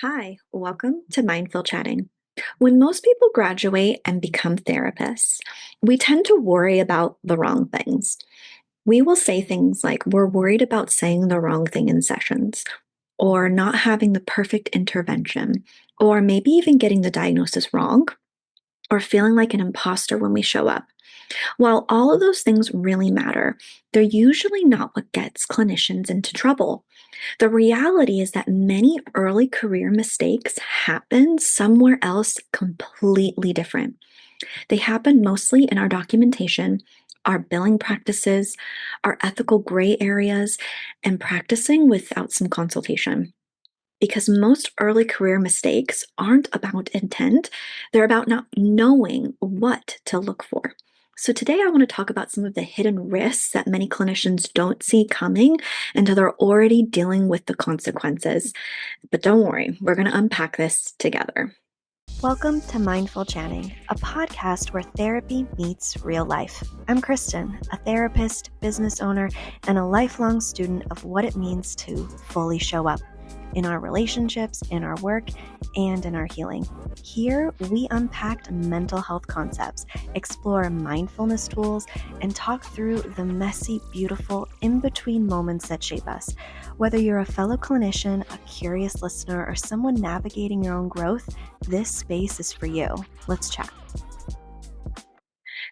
Hi, welcome to Mindful Chatting. When most people graduate and become therapists, we tend to worry about the wrong things. We will say things like, we're worried about saying the wrong thing in sessions, or not having the perfect intervention, or maybe even getting the diagnosis wrong, or feeling like an imposter when we show up. While all of those things really matter, they're usually not what gets clinicians into trouble. The reality is that many early career mistakes happen somewhere else completely different. They happen mostly in our documentation, our billing practices, our ethical gray areas, and practicing without some consultation. Because most early career mistakes aren't about intent, they're about not knowing what to look for. So, today I want to talk about some of the hidden risks that many clinicians don't see coming until they're already dealing with the consequences. But don't worry, we're going to unpack this together. Welcome to Mindful Chatting, a podcast where therapy meets real life. I'm Kristen, a therapist, business owner, and a lifelong student of what it means to fully show up in our relationships, in our work, and in our healing. Here, we unpacked mental health concepts, explore mindfulness tools, and talk through the messy, beautiful, in-between moments that shape us. Whether you're a fellow clinician, a curious listener, or someone navigating your own growth, this space is for you. Let's chat.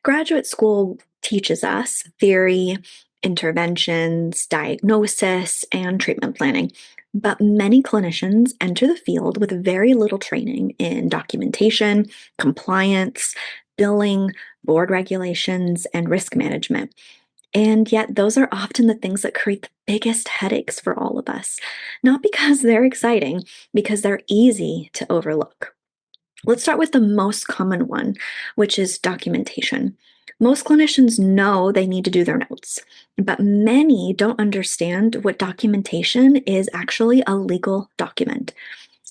Graduate school teaches us theory, interventions, diagnosis, and treatment planning. But many clinicians enter the field with very little training in documentation, compliance, billing, board regulations, and risk management. And yet, those are often the things that create the biggest headaches for all of us. Not because they're exciting, because they're easy to overlook. Let's start with the most common one, which is documentation. Most clinicians know they need to do their notes, but many don't understand what documentation is actually a legal document.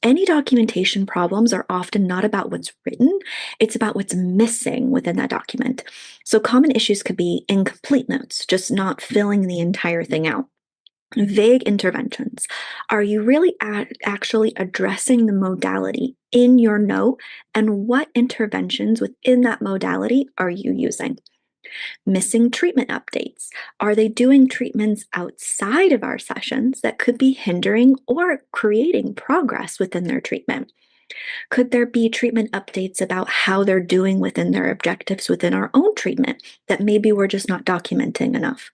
Any documentation problems are often not about what's written, it's about what's missing within that document. So, common issues could be incomplete notes, just not filling the entire thing out. Vague interventions. Are you really actually addressing the modality in your note? And what interventions within that modality are you using? Missing treatment updates. Are they doing treatments outside of our sessions that could be hindering or creating progress within their treatment? Could there be treatment updates about how they're doing within their objectives within our own treatment that maybe we're just not documenting enough?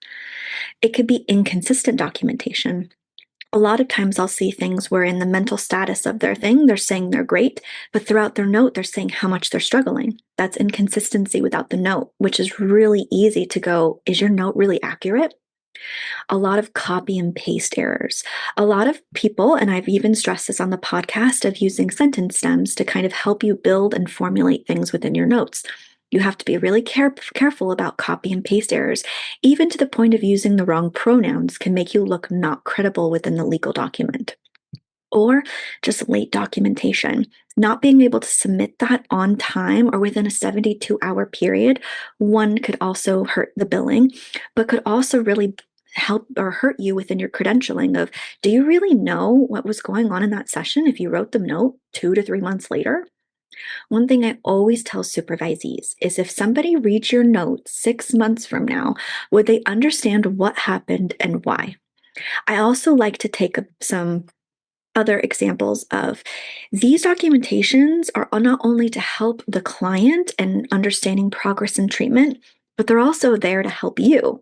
It could be inconsistent documentation. A lot of times I'll see things where in the mental status of their thing, they're saying they're great, but throughout their note, they're saying how much they're struggling. That's inconsistency without the note, which is really easy to go, is your note really accurate? A lot of copy and paste errors. A lot of people, and I've even stressed this on the podcast, of using sentence stems to kind of help you build and formulate things within your notes. You have to be really careful about copy and paste errors, even to the point of using the wrong pronouns can make you look not credible within the legal document. Or just late documentation. Not being able to submit that on time or within a 72-hour period, one could also hurt the billing, but could also really help or hurt you within your credentialing of, do you really know what was going on in that session if you wrote the note 2 to 3 months later? One thing I always tell supervisees is if somebody reads your note 6 months from now, would they understand what happened and why? I also like to take some other examples of these documentations are not only to help the client and understanding progress in treatment, but they're also there to help you.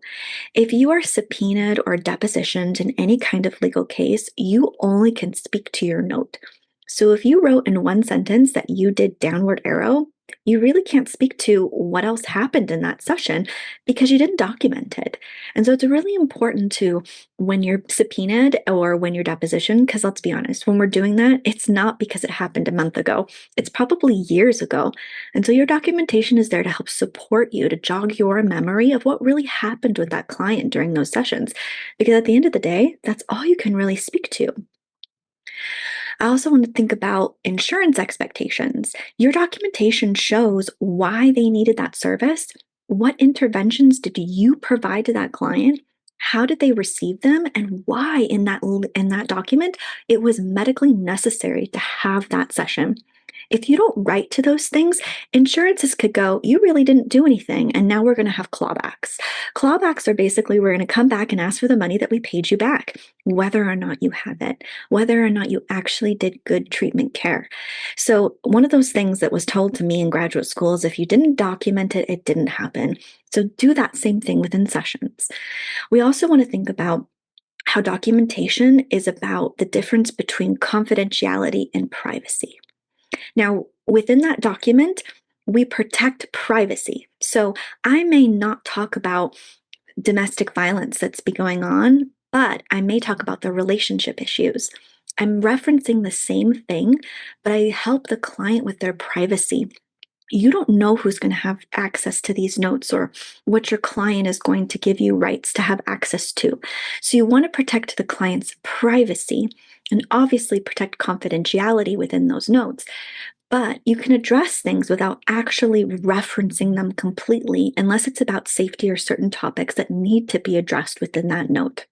If you are subpoenaed or depositioned in any kind of legal case, you only can speak to your note. So if you wrote in one sentence that you did downward arrow, you really can't speak to what else happened in that session because you didn't document it. And so it's really important to, when you're subpoenaed or when you're depositioned, because let's be honest, when we're doing that, it's not because it happened a month ago. It's probably years ago. And so your documentation is there to help support you, to jog your memory of what really happened with that client during those sessions. Because at the end of the day, that's all you can really speak to. I also want to think about insurance expectations. Your documentation shows why they needed that service. What interventions did you provide to that client? How did they receive them, and why in that document it was medically necessary to have that session? If you don't write to those things, insurances could go, you really didn't do anything, and now we're going to have clawbacks. Clawbacks are basically we're going to come back and ask for the money that we paid you back, whether or not you have it, whether or not you actually did good treatment care. So, one of those things that was told to me in graduate school is if you didn't document it, it didn't happen. So, do that same thing within sessions. We also want to think about how documentation is about the difference between confidentiality and privacy. Now, within that document, we protect privacy. So I may not talk about domestic violence that's been going on, but I may talk about the relationship issues. I'm referencing the same thing, but I help the client with their privacy. You don't know who's going to have access to these notes or what your client is going to give you rights to have access to. So you want to protect the client's privacy and obviously protect confidentiality within those notes. But you can address things without actually referencing them completely unless it's about safety or certain topics that need to be addressed within that note.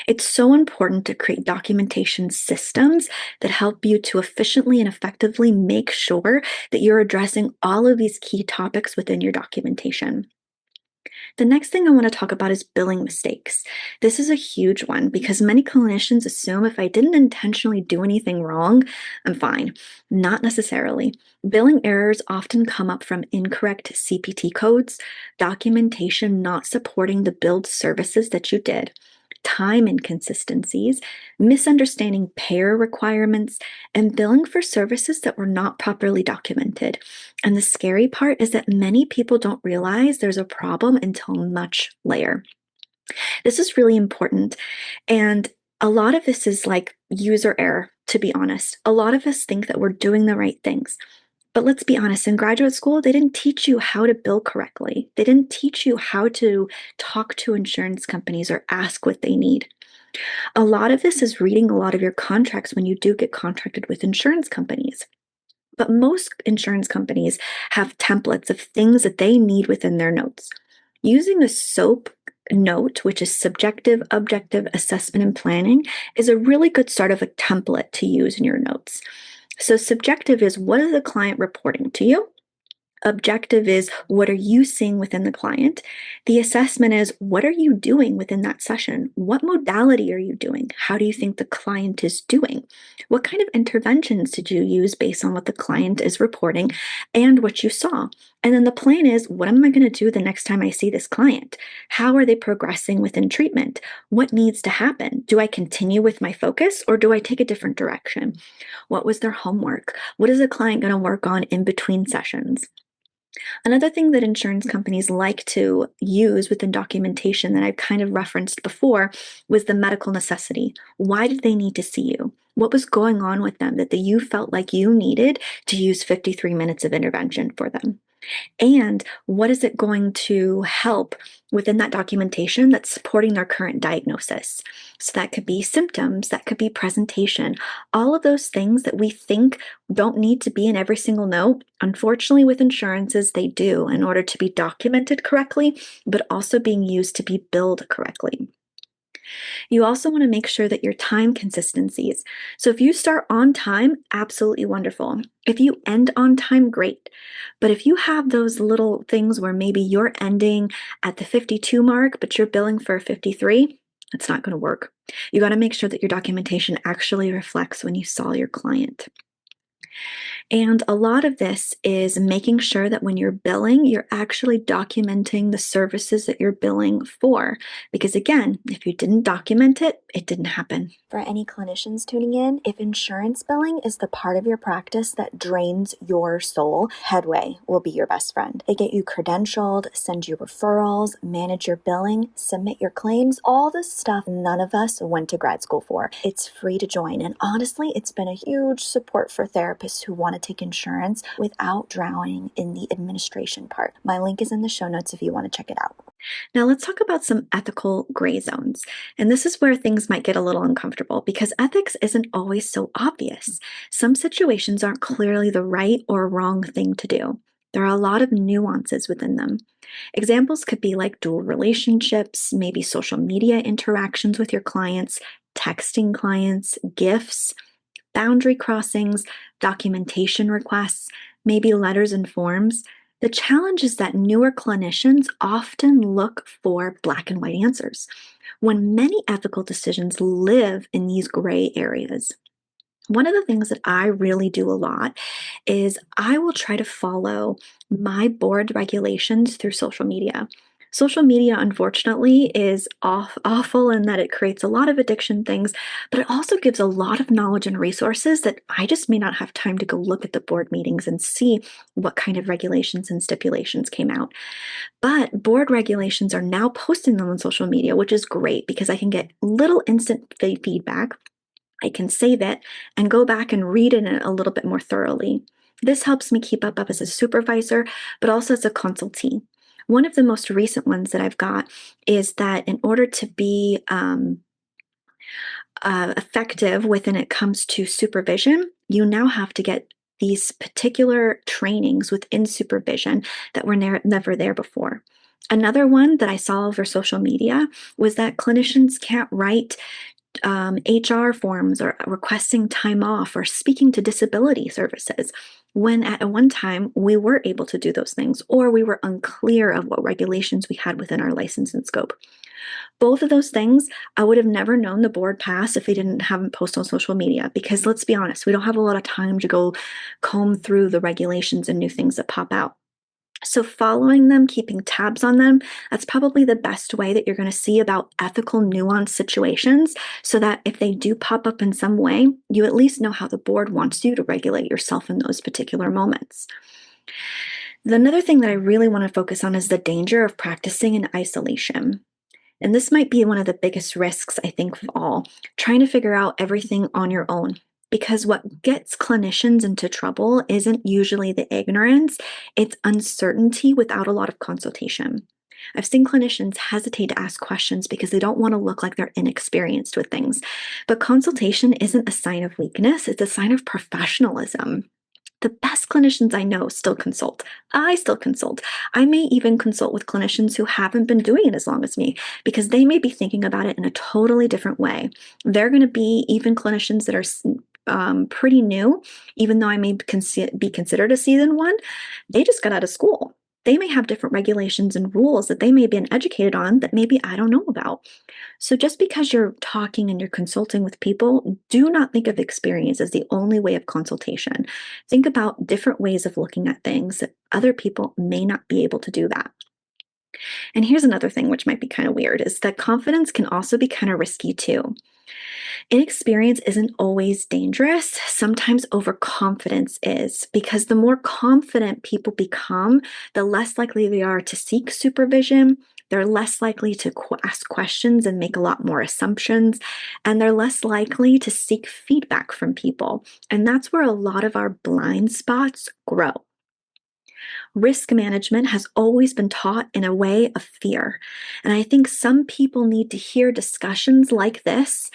It's so important to create documentation systems that help you to efficiently and effectively make sure that you're addressing all of these key topics within your documentation. The next thing I want to talk about is billing mistakes. This is a huge one because many clinicians assume if I didn't intentionally do anything wrong, I'm fine. Not necessarily. Billing errors often come up from incorrect CPT codes, documentation not supporting the billed services that you did, time inconsistencies, misunderstanding payer requirements, and billing for services that were not properly documented. And the scary part is that many people don't realize there's a problem until much later. This is really important. And a lot of this is like user error, to be honest. A lot of us think that we're doing the right things. But let's be honest, in graduate school, they didn't teach you how to bill correctly. They didn't teach you how to talk to insurance companies or ask what they need. A lot of this is reading a lot of your contracts when you do get contracted with insurance companies. But most insurance companies have templates of things that they need within their notes. Using a SOAP note, which is subjective, objective assessment and planning, is a really good start of a template to use in your notes. So, subjective is what is the client reporting to you? Objective is what are you seeing within the client? The assessment is what are you doing within that session? What modality are you doing? How do you think the client is doing? What kind of interventions did you use based on what the client is reporting and what you saw? And then the plan is what am I going to do the next time I see this client? How are they progressing within treatment? What needs to happen? Do I continue with my focus or do I take a different direction? What was their homework? What is the client going to work on in between sessions? Another thing that insurance companies like to use within documentation that I've kind of referenced before was the medical necessity. Why did they need to see you? What was going on with them that you felt like you needed to use 53 minutes of intervention for them? And what is it going to help within that documentation that's supporting their current diagnosis? So that could be symptoms, that could be presentation, all of those things that we think don't need to be in every single note. Unfortunately, with insurances, they do in order to be documented correctly, but also being used to be billed correctly. You also want to make sure that your time consistencies. So if you start on time, absolutely wonderful. If you end on time, great. But if you have those little things where maybe you're ending at the 52 mark, but you're billing for 53, it's not going to work. You got to make sure that your documentation actually reflects when you saw your client. And a lot of this is making sure that when you're billing, you're actually documenting the services that you're billing for. Because again, if you didn't document it, it didn't happen. For any clinicians tuning in, if insurance billing is the part of your practice that drains your soul, Headway will be your best friend. They get you credentialed, send you referrals, manage your billing, submit your claims, all the stuff none of us went to grad school for. It's free to join, and honestly, it's been a huge support for therapists who want to take insurance without drowning in the administration part. My link is in the show notes if you want to check it out. Now let's talk about some ethical gray zones. And this is where things might get a little uncomfortable because ethics isn't always so obvious. Some situations aren't clearly the right or wrong thing to do. There are a lot of nuances within them. Examples could be like dual relationships, maybe social media interactions with your clients, texting clients, gifts, boundary crossings, documentation requests, maybe letters and forms. The challenge is that newer clinicians often look for black and white answers when many ethical decisions live in these gray areas. One of the things that I really do a lot is I will try to follow my board regulations through social media. Social media, unfortunately, is awful in that it creates a lot of addiction things, but it also gives a lot of knowledge and resources that I just may not have time to go look at the board meetings and see what kind of regulations and stipulations came out. But board regulations are now posting them on social media, which is great because I can get little instant feedback. I can save it and go back and read it a little bit more thoroughly. This helps me keep up as a supervisor, but also as a consultee. One of the most recent ones that I've got is that in order to be effective when it comes to supervision, you now have to get these particular trainings within supervision that were never there before. Another one that I saw over social media was that clinicians can't write HR forms or requesting time off or speaking to disability services when at one time we were able to do those things or we were unclear of what regulations we had within our license and scope. Both of those things I would have never known the board passed if they didn't have them post on social media because let's be honest, we don't have a lot of time to go comb through the regulations and new things that pop out. So following them, keeping tabs on them, that's probably the best way that you're going to see about ethical nuanced situations so that if they do pop up in some way, you at least know how the board wants you to regulate yourself in those particular moments. Another thing that I really want to focus on is the danger of practicing in isolation. And this might be one of the biggest risks, I think, of all, trying to figure out everything on your own. Because what gets clinicians into trouble isn't usually the ignorance, it's uncertainty without a lot of consultation. I've seen clinicians hesitate to ask questions because they don't want to look like they're inexperienced with things. But consultation isn't a sign of weakness, it's a sign of professionalism. The best clinicians I know still consult. I still consult. I may even consult with clinicians who haven't been doing it as long as me because they may be thinking about it in a totally different way. They're going to be even clinicians that are pretty new, even though I may be considered a seasoned one. They just got out of school. They may have different regulations and rules that they may have been educated on that maybe I don't know about. So just because you're talking and you're consulting with people, do not think of experience as the only way of consultation. Think about different ways of looking at things that other people may not be able to do that. And here's another thing which might be kind of weird is that confidence can also be kind of risky too. Inexperience isn't always dangerous. Sometimes overconfidence is, because the more confident people become, the less likely they are to seek supervision. They're less likely to ask questions and make a lot more assumptions, and they're less likely to seek feedback from people. And that's where a lot of our blind spots grow. Risk management has always been taught in a way of fear. And I think some people need to hear discussions like this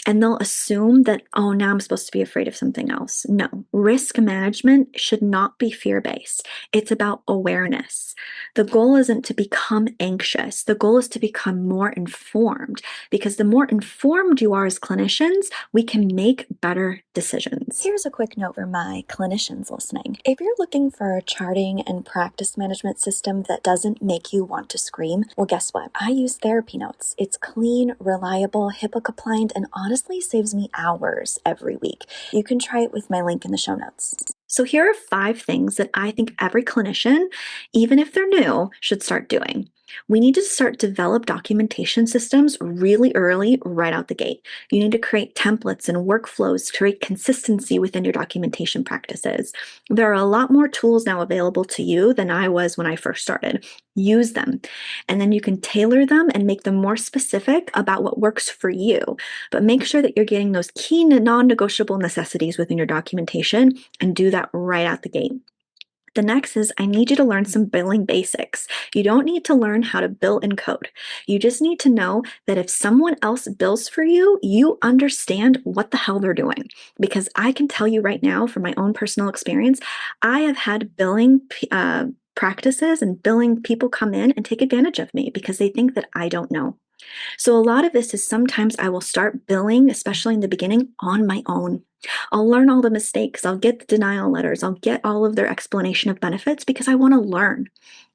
and they'll assume that, oh, now I'm supposed to be afraid of something else. No, risk management should not be fear-based. It's about awareness. The goal isn't to become anxious. The goal is to become more informed, because the more informed you are as clinicians, we can make better decisions. Here's a quick note for my clinicians listening. If you're looking for a charting and practice management system that doesn't make you want to scream, well, guess what? I use TherapyNotes. It's clean, reliable, HIPAA compliant, and honestly saves me hours every week. You can try it with my link in the show notes. So here are 5 things that I think every clinician, even if they're new, should start doing. We need to start develop documentation systems really early, right out the gate. You need to create templates and workflows to create consistency within your documentation practices. There are a lot more tools now available to you than I was when I first started. Use them, and then you can tailor them and make them more specific about what works for you. But make sure that you're getting those key non-negotiable necessities within your documentation and do that right out the gate. The next is I need you to learn some billing basics. You don't need to learn how to bill and code. You just need to know that if someone else bills for you, you understand what the hell they're doing. Because I can tell you right now from my own personal experience, I have had billing practices and billing people come in and take advantage of me because they think that I don't know. So a lot of this is sometimes I will start billing, especially in the beginning, on my own. I'll learn all the mistakes. I'll get the denial letters. I'll get all of their explanation of benefits because I want to learn.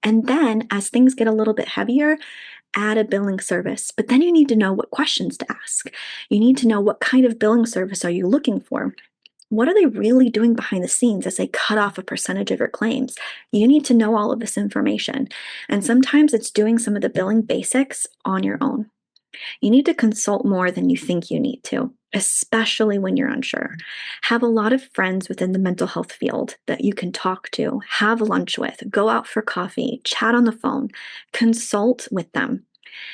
And then as things get a little bit heavier, add a billing service. But then you need to know what questions to ask. You need to know what kind of billing service are you looking for? What are they really doing behind the scenes as they cut off a percentage of your claims? You need to know all of this information. And sometimes it's doing some of the billing basics on your own. You need to consult more than you think you need to, especially when you're unsure. Have a lot of friends within the mental health field that you can talk to, have lunch with, go out for coffee, chat on the phone, consult with them.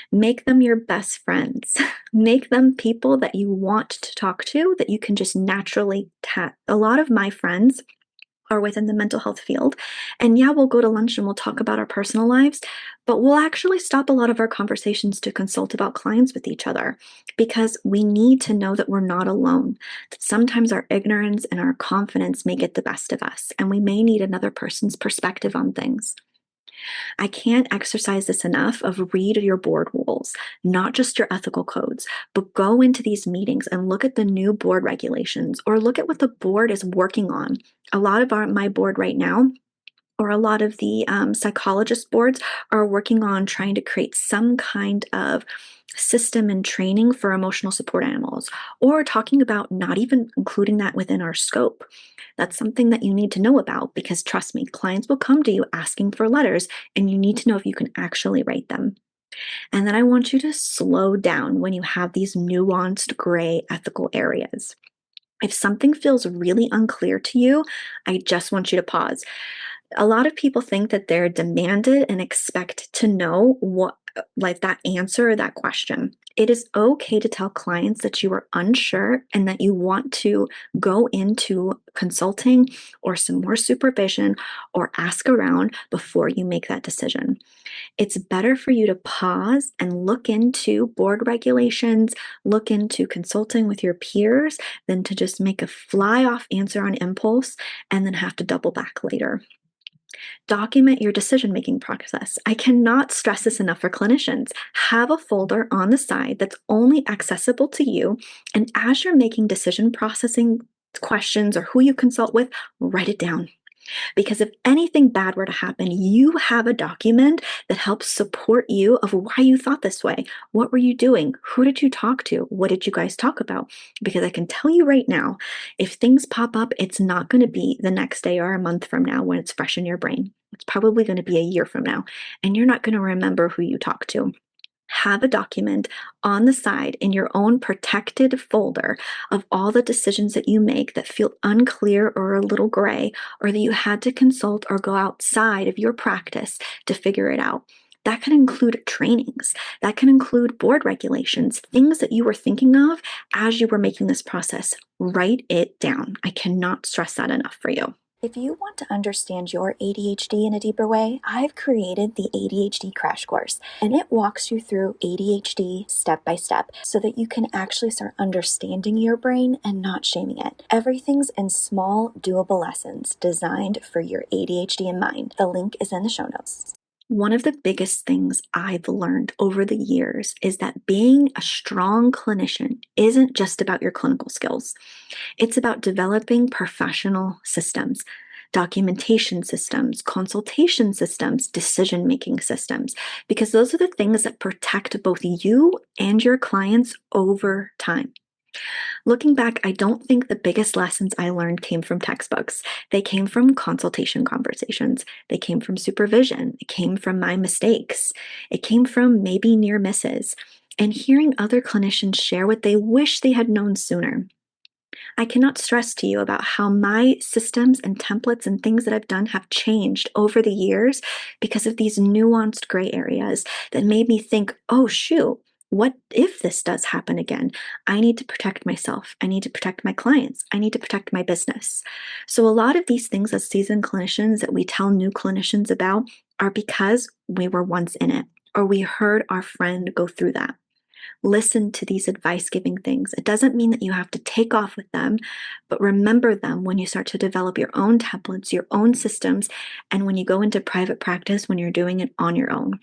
Make them your best friends. Make them people that you want to talk to, that you can just naturally tap. A lot of my friends are within the mental health field. And yeah, we'll go to lunch and we'll talk about our personal lives, but we'll actually stop a lot of our conversations to consult about clients with each other because we need to know that we're not alone. That sometimes our ignorance and our confidence may get the best of us, and we may need another person's perspective on things. I can't exercise this enough of read your board rules, not just your ethical codes, but go into these meetings and look at the new board regulations or look at what the board is working on. A lot of my board right now, or a lot of the psychologist boards, are working on trying to create some kind of system and training for emotional support animals, or talking about not even including that within our scope. That's something that you need to know about because trust me, clients will come to you asking for letters, and you need to know if you can actually write them. And then I want you to slow down when you have these nuanced gray ethical areas. If something feels really unclear to you, I just want you to pause. A lot of people think that they're demanded and expect to know what, like that answer or that question. It is okay to tell clients that you are unsure and that you want to go into consulting or some more supervision or ask around before you make that decision. It's better for you to pause and look into board regulations, look into consulting with your peers, than to just make a fly off answer on impulse and then have to double back later. Document your decision making process. I cannot stress this enough for clinicians. Have a folder on the side that's only accessible to you. And as you're making decision processing questions or who you consult with, write it down. Because if anything bad were to happen, you have a document that helps support you of why you thought this way. What were you doing? Who did you talk to? What did you guys talk about? Because I can tell you right now, if things pop up, it's not going to be the next day or a month from now when it's fresh in your brain. It's probably going to be a year from now, and you're not going to remember who you talked to. Have a document on the side in your own protected folder of all the decisions that you make that feel unclear or a little gray, or that you had to consult or go outside of your practice to figure it out. That can include trainings, that can include board regulations, things that you were thinking of as you were making this process. Write it down. I cannot stress that enough for you. If you want to understand your ADHD in a deeper way, I've created the ADHD Crash Course, and it walks you through ADHD step by step so that you can actually start understanding your brain and not shaming it. Everything's in small, doable lessons designed for your ADHD in mind. The link is in the show notes. One of the biggest things I've learned over the years is that being a strong clinician isn't just about your clinical skills. It's about developing professional systems, documentation systems, consultation systems, decision-making systems, because those are the things that protect both you and your clients over time. Looking back, I don't think the biggest lessons I learned came from textbooks. They came from consultation conversations. They came from supervision. It came from my mistakes. It came from maybe near misses and hearing other clinicians share what they wish they had known sooner. I cannot stress to you about how my systems and templates and things that I've done have changed over the years because of these nuanced gray areas that made me think, oh, shoot, what if this does happen again? I need to protect myself. I need to protect my clients. I need to protect my business. So, a lot of these things as seasoned clinicians that we tell new clinicians about are because we were once in it or we heard our friend go through that. Listen to these advice giving things. It doesn't mean that you have to take off with them, but remember them when you start to develop your own templates, your own systems, and when you go into private practice, when you're doing it on your own.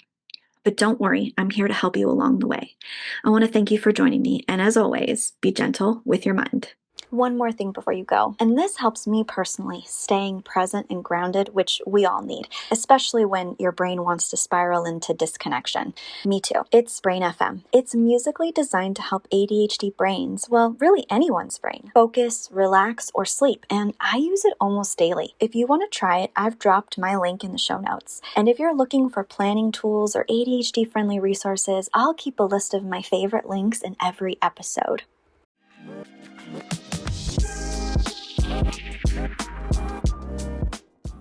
But don't worry, I'm here to help you along the way. I want to thank you for joining me, and as always, be gentle with your mind. One more thing before you go, and this helps me personally, staying present and grounded, which we all need, especially when your brain wants to spiral into disconnection. Me too. It's Brain FM. It's musically designed to help ADHD brains, well, really anyone's brain, focus, relax, or sleep, and I use it almost daily. If you want to try it, I've dropped my link in the show notes. And if you're looking for planning tools or ADHD-friendly resources, I'll keep a list of my favorite links in every episode.